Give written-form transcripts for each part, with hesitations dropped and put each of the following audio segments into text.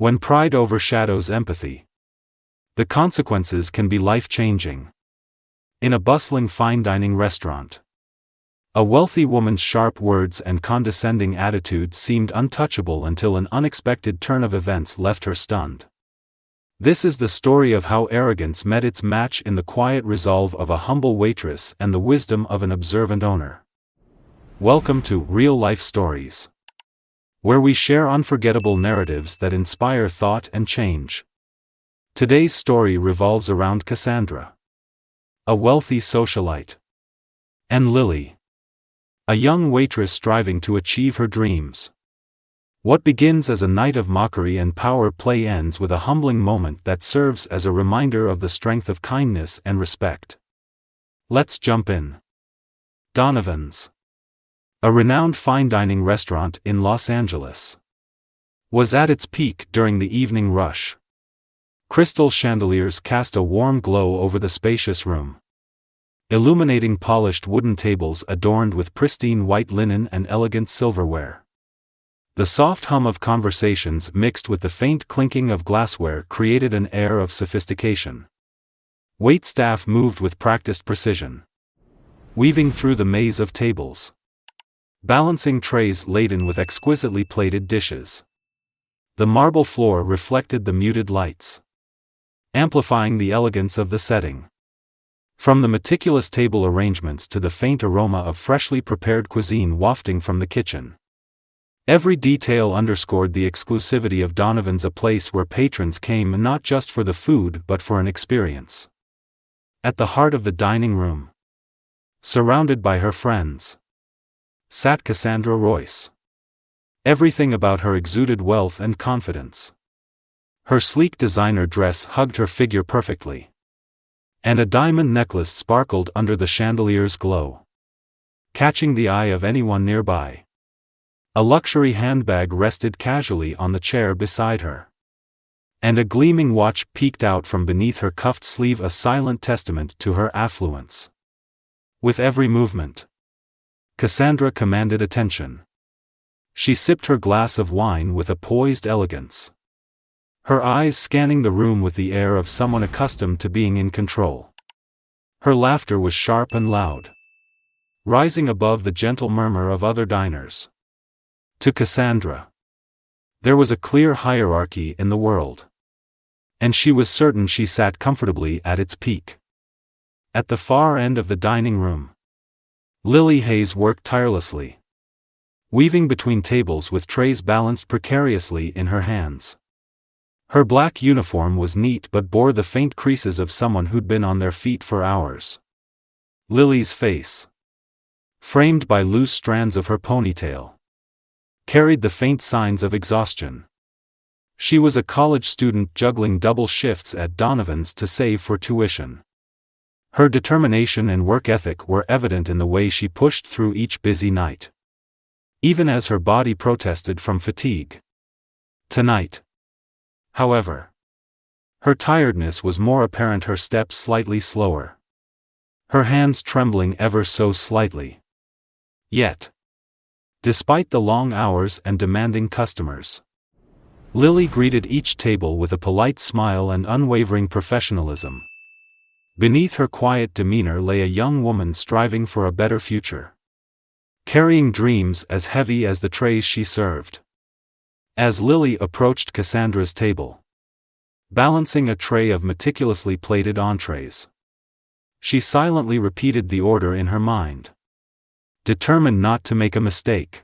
When pride overshadows empathy, the consequences can be life-changing. In a bustling fine dining restaurant, a wealthy woman's sharp words and condescending attitude seemed untouchable until an unexpected turn of events left her stunned. This is the story of how arrogance met its match in the quiet resolve of a humble waitress and the wisdom of an observant owner. Welcome to Real Life Stories, where we share unforgettable narratives that inspire thought and change. Today's story revolves around Cassandra, a wealthy socialite, and Lily, a young waitress striving to achieve her dreams. What begins as a night of mockery and power play ends with a humbling moment that serves as a reminder of the strength of kindness and respect. Let's jump in. Donovan's, a renowned fine dining restaurant in Los Angeles, was at its peak during the evening rush. Crystal chandeliers cast a warm glow over the spacious room, illuminating polished wooden tables adorned with pristine white linen and elegant silverware. The soft hum of conversations mixed with the faint clinking of glassware created an air of sophistication. Waitstaff moved with practiced precision, weaving through the maze of tables, balancing trays laden with exquisitely plated dishes. The marble floor reflected the muted lights, amplifying the elegance of the setting. From the meticulous table arrangements to the faint aroma of freshly prepared cuisine wafting from the kitchen, every detail underscored the exclusivity of Donovan's, a place where patrons came not just for the food but for an experience. At the heart of the dining room, surrounded by her friends, sat Cassandra Royce. Everything about her exuded wealth and confidence. Her sleek designer dress hugged her figure perfectly, and a diamond necklace sparkled under the chandelier's glow, catching the eye of anyone nearby. A luxury handbag rested casually on the chair beside her, and a gleaming watch peeked out from beneath her cuffed sleeve, a silent testament to her affluence. With every movement, Cassandra commanded attention. She sipped her glass of wine with a poised elegance, her eyes scanning the room with the air of someone accustomed to being in control. Her laughter was sharp and loud, rising above the gentle murmur of other diners. To Cassandra, there was a clear hierarchy in the world, and she was certain she sat comfortably at its peak. At the far end of the dining room, Lily Hayes worked tirelessly, weaving between tables with trays balanced precariously in her hands. Her black uniform was neat but bore the faint creases of someone who'd been on their feet for hours. Lily's face, framed by loose strands of her ponytail, carried the faint signs of exhaustion. She was a college student juggling double shifts at Donovan's to save for tuition. Her determination and work ethic were evident in the way she pushed through each busy night, even as her body protested from fatigue. Tonight, however, her tiredness was more apparent, her steps slightly slower, her hands trembling ever so slightly. Yet, despite the long hours and demanding customers, Lily greeted each table with a polite smile and unwavering professionalism. Beneath her quiet demeanor lay a young woman striving for a better future, carrying dreams as heavy as the trays she served. As Lily approached Cassandra's table, balancing a tray of meticulously plated entrees, she silently repeated the order in her mind, determined not to make a mistake.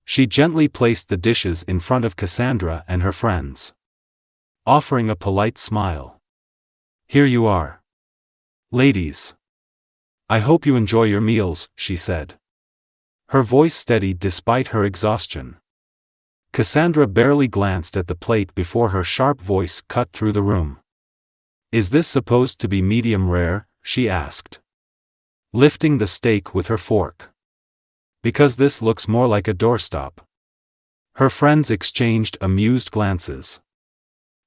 She gently placed the dishes in front of Cassandra and her friends, offering a polite smile. "Here you are, ladies. I hope you enjoy your meals," she said, her voice steady despite her exhaustion. Cassandra barely glanced at the plate before her sharp voice cut through the room. "Is this supposed to be medium rare?" she asked, lifting the steak with her fork. "Because this looks more like a doorstop." Her friends exchanged amused glances,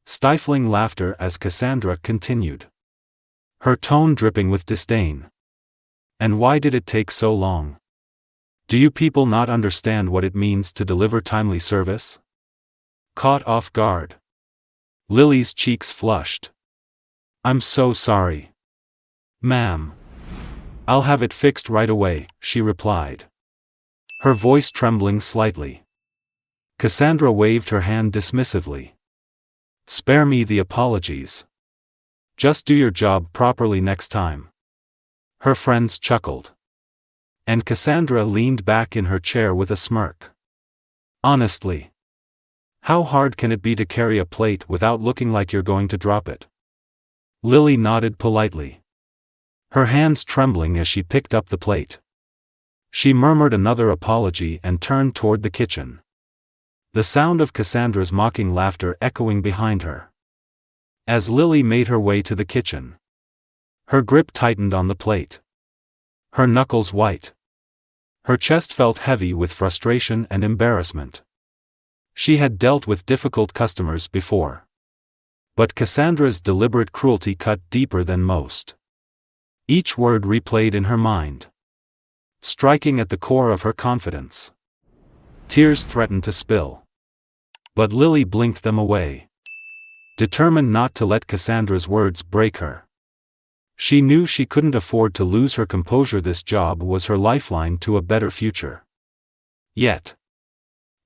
stifling laughter as Cassandra continued, her tone dripping with disdain. "And why did it take so long? Do you people not understand what it means to deliver timely service? Caught off guard. Lily's cheeks flushed. "I'm so sorry. Ma'am. I'll have it fixed right away," she replied, her voice trembling slightly. Cassandra waved her hand dismissively. "Spare me the apologies. Just do your job properly next time." Her friends chuckled. And Cassandra leaned back in her chair with a smirk. Honestly, how hard can it be to carry a plate without looking like you're going to drop it? Lily nodded politely, her hands trembling as she picked up the plate. She murmured another apology and turned toward the kitchen, the sound of Cassandra's mocking laughter echoing behind her. As Lily made her way to the kitchen, her grip tightened on the plate, her knuckles white. Her chest felt heavy with frustration and embarrassment. She had dealt with difficult customers before, but Cassandra's deliberate cruelty cut deeper than most. Each word replayed in her mind, striking at the core of her confidence. Tears threatened to spill, but Lily blinked them away, determined not to let Cassandra's words break her. She knew she couldn't afford to lose her composure. This job was her lifeline to a better future. Yet,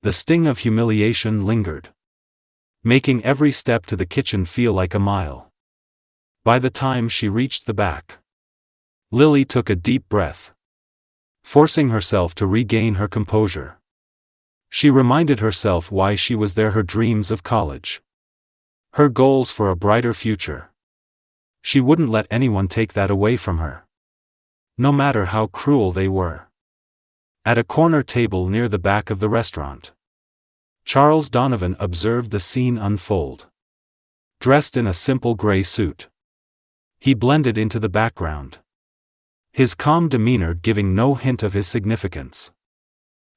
the sting of humiliation lingered, making every step to the kitchen feel like a mile. By the time she reached the back, Lily took a deep breath, forcing herself to regain her composure. She reminded herself why she was there: her dreams of college, her goals for a brighter future. She wouldn't let anyone take that away from her, no matter how cruel they were. At a corner table near the back of the restaurant, Charles Donovan observed the scene unfold. Dressed in a simple gray suit, he blended into the background, his calm demeanor giving no hint of his significance.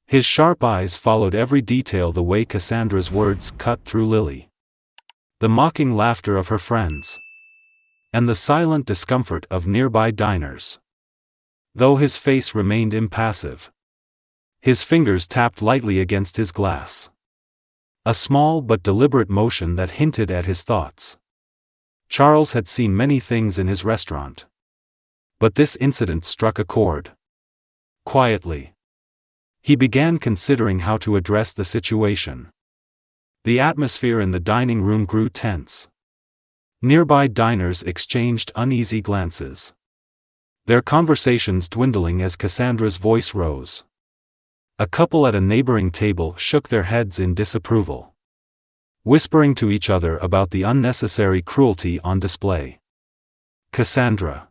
His sharp eyes followed every detail, the way Cassandra's words cut through Lily, the mocking laughter of her friends, and the silent discomfort of nearby diners. Though his face remained impassive, his fingers tapped lightly against his glass, a small but deliberate motion that hinted at his thoughts. Charles had seen many things in his restaurant, but this incident struck a chord. Quietly, he began considering how to address the situation. The atmosphere in the dining room grew tense. Nearby diners exchanged uneasy glances, their conversations dwindling as Cassandra's voice rose. A couple at a neighboring table shook their heads in disapproval, whispering to each other about the unnecessary cruelty on display. Cassandra,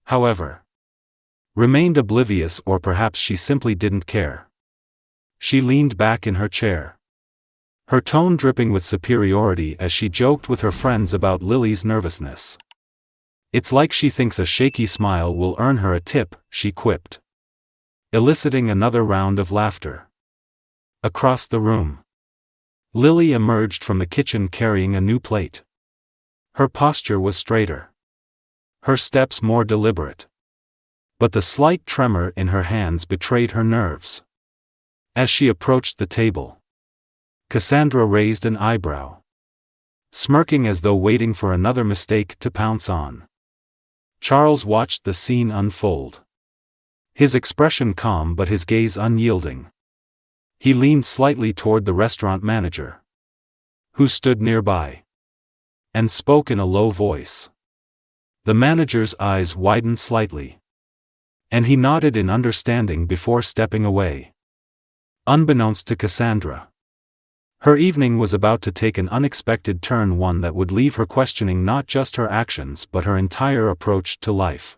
however, remained oblivious, or perhaps she simply didn't care. She leaned back in her chair, her tone dripping with superiority as she joked with her friends about Lily's nervousness. "It's like she thinks a shaky smile will earn her a tip," she quipped, eliciting another round of laughter. Across the room, Lily emerged from the kitchen carrying a new plate. Her posture was straighter, her steps more deliberate, but the slight tremor in her hands betrayed her nerves. As she approached the table, Cassandra raised an eyebrow, smirking as though waiting for another mistake to pounce on. Charles watched the scene unfold, his expression calm but his gaze unyielding. He leaned slightly toward the restaurant manager, who stood nearby, and spoke in a low voice. The manager's eyes widened slightly, and he nodded in understanding before stepping away. Unbeknownst to Cassandra, her evening was about to take an unexpected turn, one that would leave her questioning not just her actions but her entire approach to life.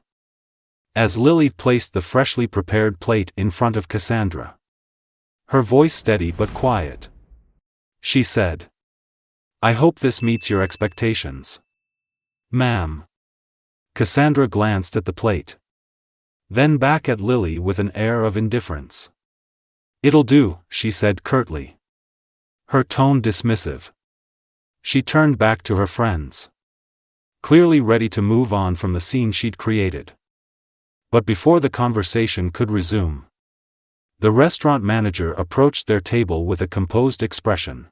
As Lily placed the freshly prepared plate in front of Cassandra, her voice steady but quiet, she said, "I hope this meets your expectations." "Ma'am." Cassandra glanced at the plate, then back at Lily with an air of indifference. "It'll do," she said curtly, her tone dismissive. She turned back to her friends, clearly ready to move on from the scene she'd created. But before the conversation could resume, the restaurant manager approached their table with a composed expression.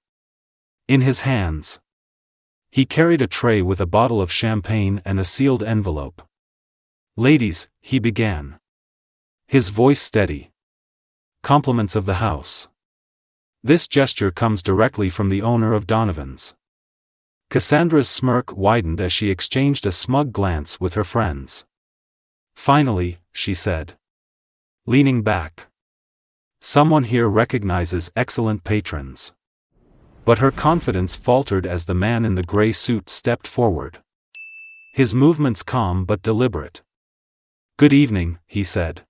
In his hands, he carried a tray with a bottle of champagne and a sealed envelope. "Ladies," he began, his voice steady. "Compliments of the house. This gesture comes directly from the owner of Donovan's." Cassandra's smirk widened as she exchanged a smug glance with her friends. "Finally," she said, leaning back. "Someone here recognizes excellent patrons." But her confidence faltered as the man in the gray suit stepped forward. His movements calm but deliberate. "Good evening," he said,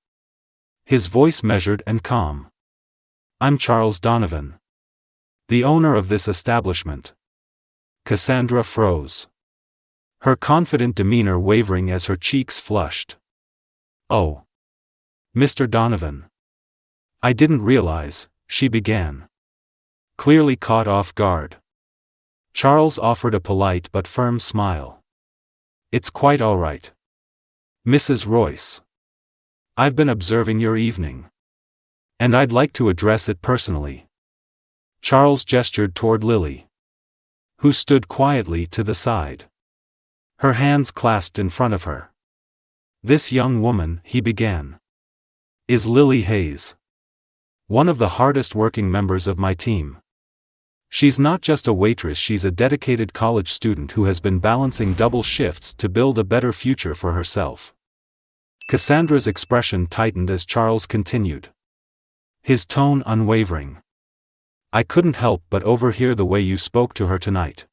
his voice measured and calm. "I'm Charles Donovan, the owner of this establishment." Cassandra froze, her confident demeanor wavering as her cheeks flushed. "Oh, Mr. Donovan. I didn't realize," she began, clearly caught off guard. Charles offered a polite but firm smile. "It's quite all right, Mrs. Royce. I've been observing your evening, and I'd like to address it personally." Charles gestured toward Lily, who stood quietly to the side, her hands clasped in front of her. "This young woman," he began, "is Lily Hayes, one of the hardest working members of my team. She's not just a waitress, she's a dedicated college student who has been balancing double shifts to build a better future for herself." Cassandra's expression tightened as Charles continued, his tone unwavering. "I couldn't help but overhear the way you spoke to her tonight.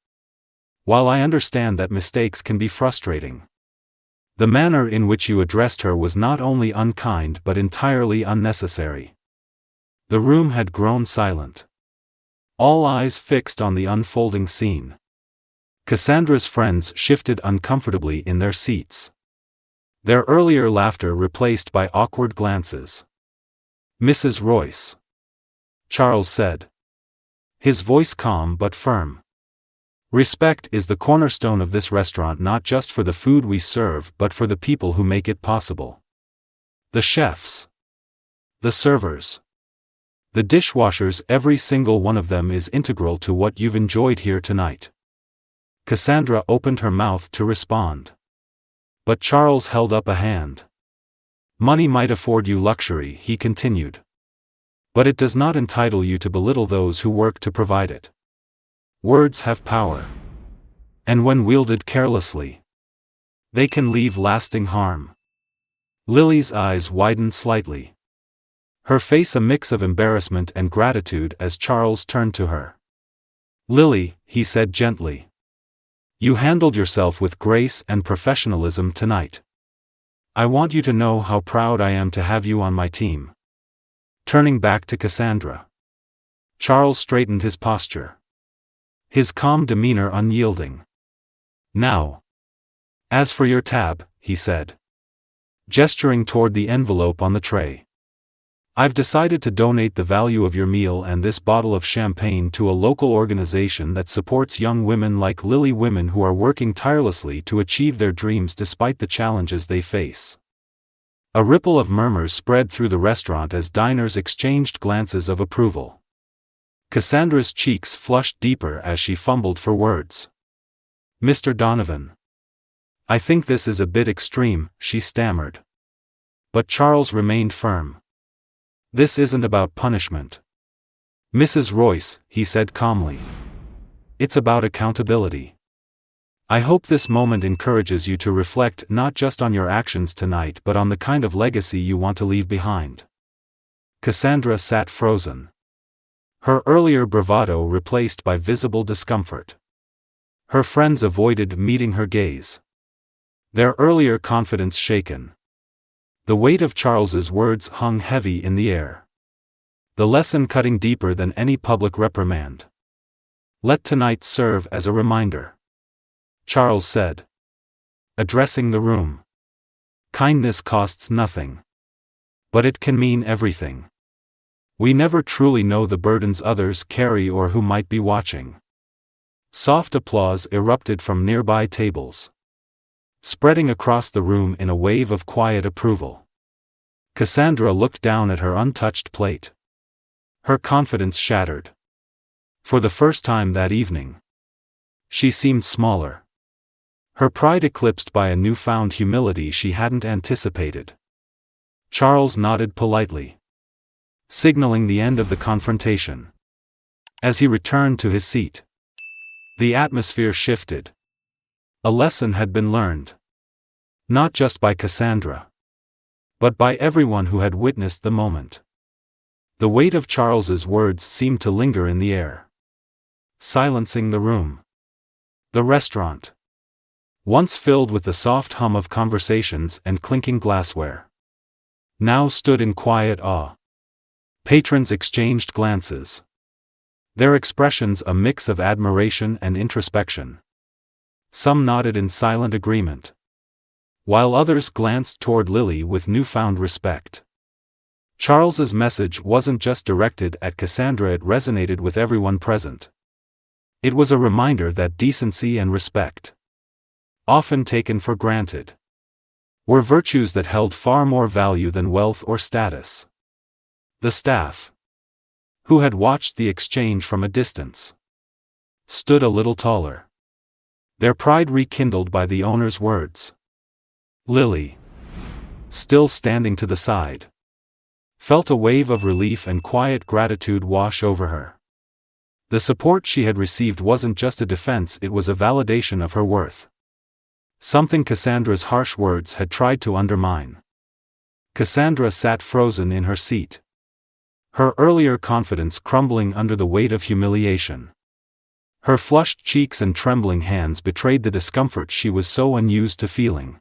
While I understand that mistakes can be frustrating, the manner in which you addressed her was not only unkind but entirely unnecessary." The room had grown silent, all eyes fixed on the unfolding scene. Cassandra's friends shifted uncomfortably in their seats, their earlier laughter replaced by awkward glances. "Mrs. Royce," Charles said, his voice calm but firm, "respect is the cornerstone of this restaurant, not just for the food we serve but for the people who make it possible. The chefs, the servers, the dishwashers, every single one of them is integral to what you've enjoyed here tonight." Cassandra opened her mouth to respond, but Charles held up a hand. "Money might afford you luxury," he continued, "but it does not entitle you to belittle those who work to provide it. Words have power, and when wielded carelessly, they can leave lasting harm." Lily's eyes widened slightly, her face a mix of embarrassment and gratitude as Charles turned to her. "Lily," he said gently, "you handled yourself with grace and professionalism tonight. I want you to know how proud I am to have you on my team." Turning back to Cassandra, Charles straightened his posture, his calm demeanor unyielding. "Now, as for your tab," he said, gesturing toward the envelope on the tray, "I've decided to donate the value of your meal and this bottle of champagne to a local organization that supports young women like Lily, women who are working tirelessly to achieve their dreams despite the challenges they face." A ripple of murmurs spread through the restaurant as diners exchanged glances of approval. Cassandra's cheeks flushed deeper as she fumbled for words. "Mr. Donovan, I think this is a bit extreme," she stammered. But Charles remained firm. "This isn't about punishment, Mrs. Royce," he said calmly. "It's about accountability. I hope this moment encourages you to reflect not just on your actions tonight but on the kind of legacy you want to leave behind." Cassandra sat frozen, her earlier bravado replaced by visible discomfort. Her friends avoided meeting her gaze, their earlier confidence shaken. The weight of Charles's words hung heavy in the air, the lesson cutting deeper than any public reprimand. "Let tonight serve as a reminder," Charles said, addressing the room. "Kindness costs nothing, but it can mean everything. We never truly know the burdens others carry or who might be watching." Soft applause erupted from nearby tables, spreading across the room in a wave of quiet approval. Cassandra looked down at her untouched plate, her confidence shattered. For the first time that evening, she seemed smaller. Her pride eclipsed by a newfound humility she hadn't anticipated. Charles nodded politely, signaling the end of the confrontation. As he returned to his seat, the atmosphere shifted. A lesson had been learned. Not just by Cassandra, but by everyone who had witnessed the moment. The weight of Charles's words seemed to linger in the air, silencing the room. The restaurant, once filled with the soft hum of conversations and clinking glassware, now stood in quiet awe. Patrons exchanged glances, their expressions a mix of admiration and introspection. Some nodded in silent agreement, while others glanced toward Lily with newfound respect. Charles's message wasn't just directed at Cassandra, it resonated with everyone present. It was a reminder that decency and respect, often taken for granted, were virtues that held far more value than wealth or status. The staff, who had watched the exchange from a distance, stood a little taller, their pride rekindled by the owner's words. Lily, still standing to the side, felt a wave of relief and quiet gratitude wash over her. The support she had received wasn't just a defense, it was a validation of her worth. Something Cassandra's harsh words had tried to undermine. Cassandra sat frozen in her seat, her earlier confidence crumbling under the weight of humiliation. Her flushed cheeks and trembling hands betrayed the discomfort she was so unused to feeling.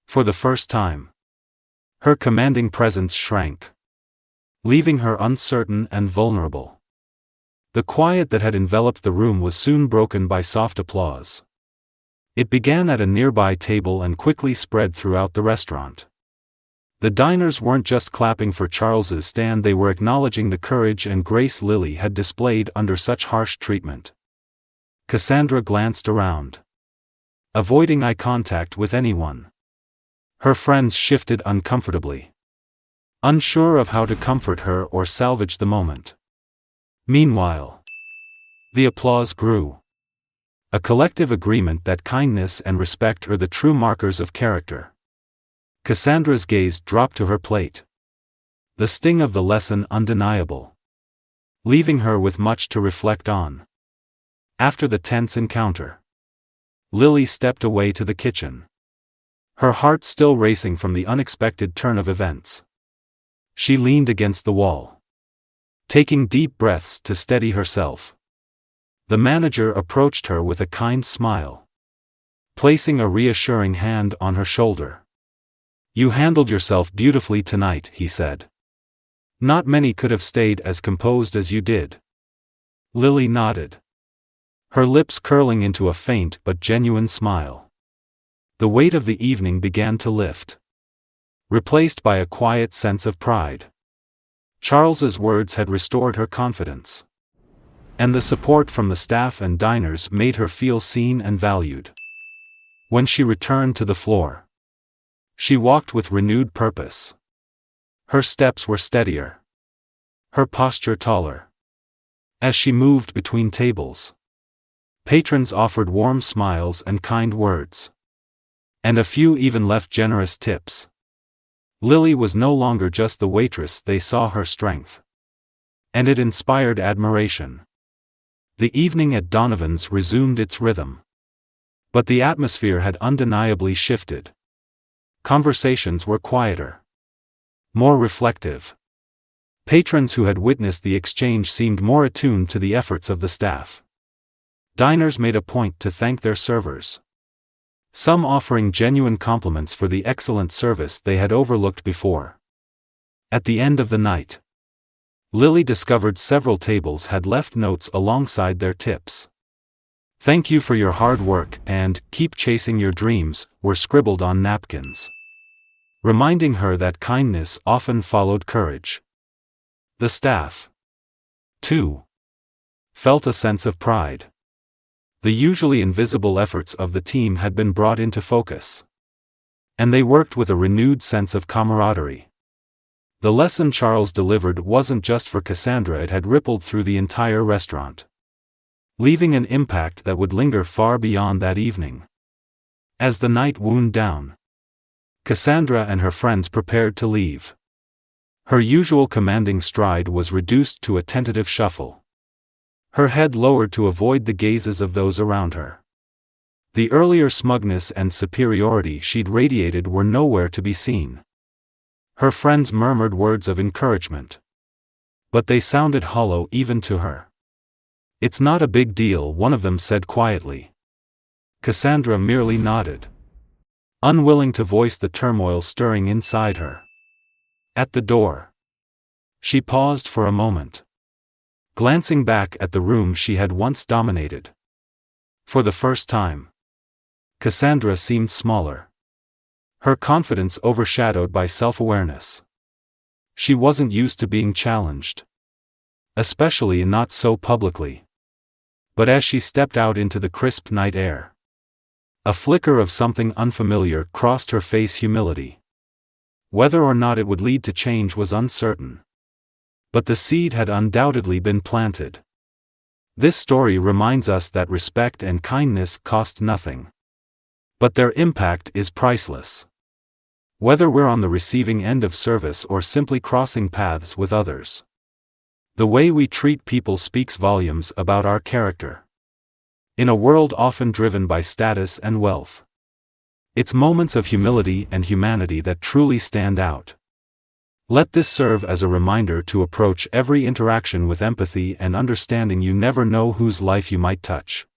For the first time, her commanding presence shrank, leaving her uncertain and vulnerable. The quiet that had enveloped the room was soon broken by soft applause. It began at a nearby table and quickly spread throughout the restaurant. The diners weren't just clapping for Charles's stand, they were acknowledging the courage and grace Lily had displayed under such harsh treatment. Cassandra glanced around, avoiding eye contact with anyone. Her friends shifted uncomfortably, unsure of how to comfort her or salvage the moment. Meanwhile, the applause grew, a collective agreement that kindness and respect are the true markers of character. Cassandra's gaze dropped to her plate, the sting of the lesson undeniable, leaving her with much to reflect on. After the tense encounter, Lily stepped away to the kitchen, her heart still racing from the unexpected turn of events. She leaned against the wall, taking deep breaths to steady herself. The manager approached her with a kind smile, placing a reassuring hand on her shoulder. "You handled yourself beautifully tonight," he said. "Not many could have stayed as composed as you did." Lily nodded, her lips curling into a faint but genuine smile. The weight of the evening began to lift, replaced by a quiet sense of pride. Charles's words had restored her confidence, and the support from the staff and diners made her feel seen and valued. When she returned to the floor, she walked with renewed purpose. Her steps were steadier, her posture taller. As she moved between tables, patrons offered warm smiles and kind words, and a few even left generous tips. Lily was no longer just the waitress, they saw her strength, and it inspired admiration. The evening at Donovan's resumed its rhythm, but the atmosphere had undeniably shifted. Conversations were quieter, more reflective. Patrons who had witnessed the exchange seemed more attuned to the efforts of the staff. Diners made a point to thank their servers, some offering genuine compliments for the excellent service they had overlooked before. At the end of the night, Lily discovered several tables had left notes alongside their tips. "Thank you for your hard work" and "keep chasing your dreams" were scribbled on napkins, reminding her that kindness often followed courage. The staff, too, felt a sense of pride. The usually invisible efforts of the team had been brought into focus, and they worked with a renewed sense of camaraderie. The lesson Charles delivered wasn't just for Cassandra, it had rippled through the entire restaurant. leaving an impact that would linger far beyond that evening. As the night wound down, Cassandra and her friends prepared to leave. Her usual commanding stride was reduced to a tentative shuffle. Her head lowered to avoid the gazes of those around her. The earlier smugness and superiority she'd radiated were nowhere to be seen. Her friends murmured words of encouragement, but they sounded hollow even to her. "It's not a big deal," one of them said quietly. Cassandra merely nodded, unwilling to voice the turmoil stirring inside her. At the door, she paused for a moment, glancing back at the room she had once dominated. For the first time, Cassandra seemed smaller, her confidence overshadowed by self-awareness. She wasn't used to being challenged, especially not so publicly. But as she stepped out into the crisp night air, a flicker of something unfamiliar crossed her face. Humility. Whether or not it would lead to change was uncertain, but the seed had undoubtedly been planted. This story reminds us that respect and kindness cost nothing, but their impact is priceless. Whether we're on the receiving end of service or simply crossing paths with others, the way we treat people speaks volumes about our character. In a world often driven by status and wealth, it's moments of humility and humanity that truly stand out. Let this serve as a reminder to approach every interaction with empathy and understanding. You never know whose life you might touch.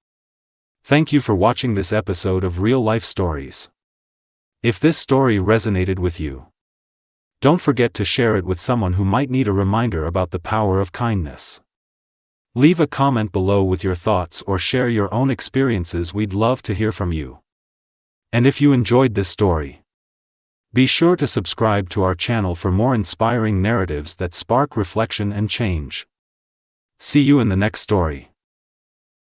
Thank you for watching this episode of Real Life Stories. If this story resonated with you, don't forget to share it with someone who might need a reminder about the power of kindness. Leave a comment below with your thoughts or share your own experiences. We'd love to hear from you. And if you enjoyed this story, be sure to subscribe to our channel for more inspiring narratives that spark reflection and change. See you in the next story.